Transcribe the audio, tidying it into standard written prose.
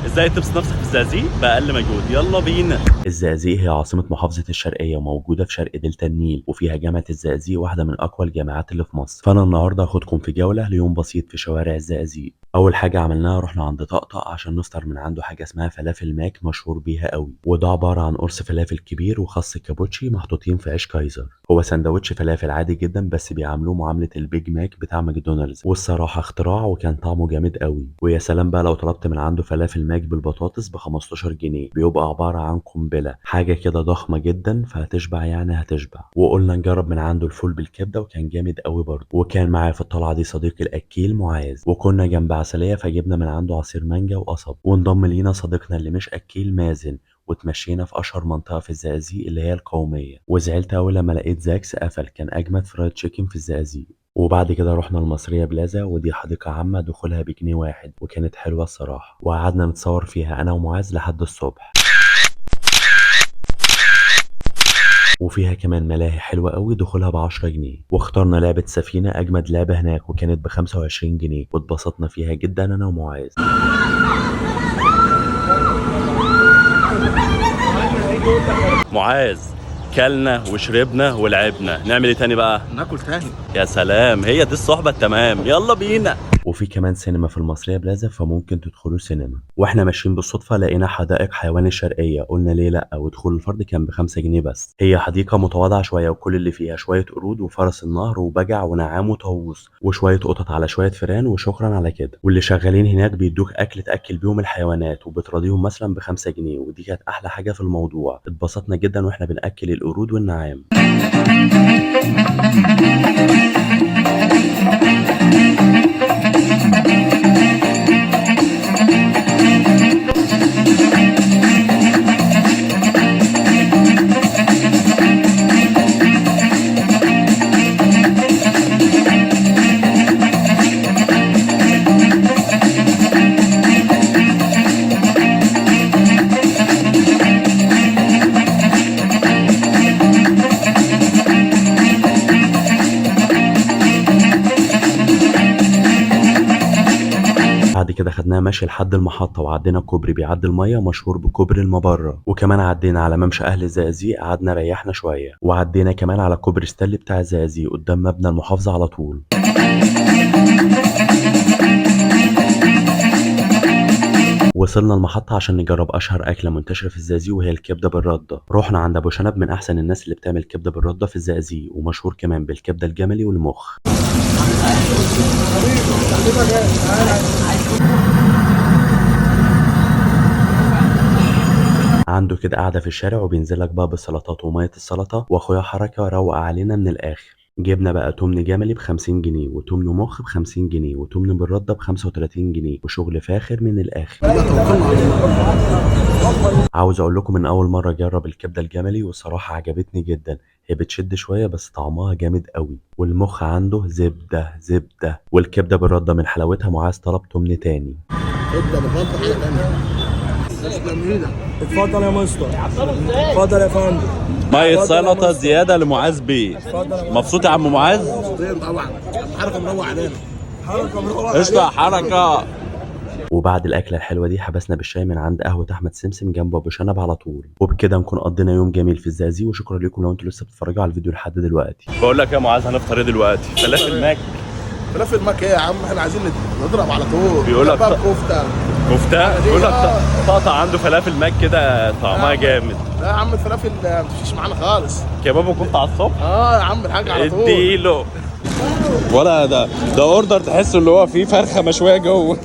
ازاي تبسط نفسك في الزقازيق باقل مجهود؟ يلا بينا. الزقازيق هي عاصمة محافظة الشرقية وموجودة في شرق دلتا النيل، وفيها جامعة الزقازيق واحدة من أقوى الجامعات اللي في مصر. فأنا النهاردة هاخدكم في جولة ليوم بسيط في شوارع الزقازيق. أول حاجة عملناها رحنا عند طقطق عشان نفطر من عنده حاجة اسمها فلافل ماك مشهور بيها قوي، وده عبارة عن قرص فلافل كبير وخس كابوتشي محطوطين في عيش كايزر. هو سندوتش فلافل عادي جدا بس بيعاملوه معاملة البيج ماك بتاع ماكدونالدز، والصراحة اختراع وكان طعمه جامد قوي. ويا سلام بقى لو طلبت من عنده فلافل ماك بالبطاطس ب 15 جنيه، بيبقى عبارة عن قنبلة، حاجة كده ضخمة جدا فهتشبع يعني هتشبع. وقلنا نجرب من عنده الفول بالكبدة وكان جامد قوي برضه. وكان معايا في الطلعة دي صديقي الأكيل معاذ، وكنا جنب عسلية فجبنا من عنده عصير مانجا وقصب. وانضم لينا صديقنا اللي مش أكيل مازن، واتمشينا في اشهر منطقه في الزقازيق اللي هي القوميه. وزعلت اول لما لقيت زاكس قفل، كان اجمد فرايد تشيكن في الزقازيق. وبعد كده رحنا المصرية بلازا، ودي حديقة عامة دخولها بجنيه واحد وكانت حلوة الصراحة، وقعدنا نتصور فيها أنا ومعاذ لحد الصبح. وفيها كمان ملاهي حلوة قوي دخولها ب10 جنيه، واخترنا لعبة سفينة أجمد لعبة هناك وكانت ب25 جنيه، واتبسطنا فيها جدا أنا ومعاذ. معاذ، كلنا وشربنا ولعبنا، نعمل ايه تاني بقى؟ ناكل تاني. يا سلام، هي دي الصحبة التمام، يلا بينا. وفي كمان سينما في المصرية بلازا فممكن تدخلوا سينما. واحنا ماشيين بالصدفة لقينا حدائق حيوان الشرقية، قلنا ليه لأ، ودخول الفرد كان ب5 جنيه بس. هي حديقة متواضعة شوية وكل اللي فيها شوية قرود وفرس النهر وبجع ونعام وطاووس وشوية قطط على شوية فئران وشكرا على كده. واللي شغالين هناك بيدوك أكل تأكل بيهم الحيوانات وبتراضيهم مثلا ب5 جنيه، ودي كانت أحلى حاجة في الموضوع. اتبسطنا جدا واحنا بنأكل القرود والنعام. بعد كده خدناها ماشي لحد المحطة، وعدينا كوبري بيعدي المية مشهور بكوبري المبرة، وكمان عدينا على ممشى أهل الزقازيق قعدنا ريحنا شوية، وعدينا كمان على كوبري ستانلي بتاع الزقازيق قدام مبنى المحافظة على طول. وصلنا المحطة عشان نجرب أشهر أكلة منتشرة في الزقازيق وهي الكبدة بالردة. رحنا عند أبو شنب من أحسن الناس اللي بتعمل كبدة بالردة في الزقازيق، ومشهور كمان بالكبدة الجملي والمخ. عنده كده قاعدة في الشارع وبينزلك بقى بالسلطات ومية السلطة، واخويا حركة روق علينا من الآخر. جبنا بقى تمن جملي ب50 جنيه، وتمن مخ ب50 جنيه، وتمن بالردة ب35 جنيه، وشغل فاخر من الآخر. عاوز أقول لكم إن أول مرة أجرب الكبدة الجملي والصراحة عجبتني جدا، هي بتشد شوية بس طعمها جامد قوي. والمخ عنده زبدة زبدة، والكبدة بالردة من حلاوتها معاذ طلب تمن تاني. كبده بالردة حاجه تانيه. اتفضل يا مستر. اتفضل يا فندم. مية سلطة زيادة لمعاذ بيه. مبسوط يا عم معاذ؟ طبعا. حركه مروق علينا. قشطة حركة. وبعد الأكلة الحلوة دي حبسنا بالشاي من عند قهوة أحمد سمسم جنب أبو شنب على طول. وبكده نكون قضينا يوم جميل في الزقازيق، وشكرا لكم لو انتوا لسه بتتفرجوا على الفيديو لحد دلوقتي. بقول لك يا معاذ، هنفطر ايه دلوقتي؟ فلافل ماك. فلافل ماك ايه يا عم؟ احنا عايزين نضرب على طول. بيقول لك بقى كفته. كفتة؟ بيقول لك طقطق عنده فلافل ماك كده طعمها جامد. لا يا عم الفلافل ما بتمشيش معانا خالص. كباب وكفتة على الصبح؟ يا عم الحاج على طول. اديله. ولا ده اوردر تحس اللي هو فيه فرخة مشوية جوه.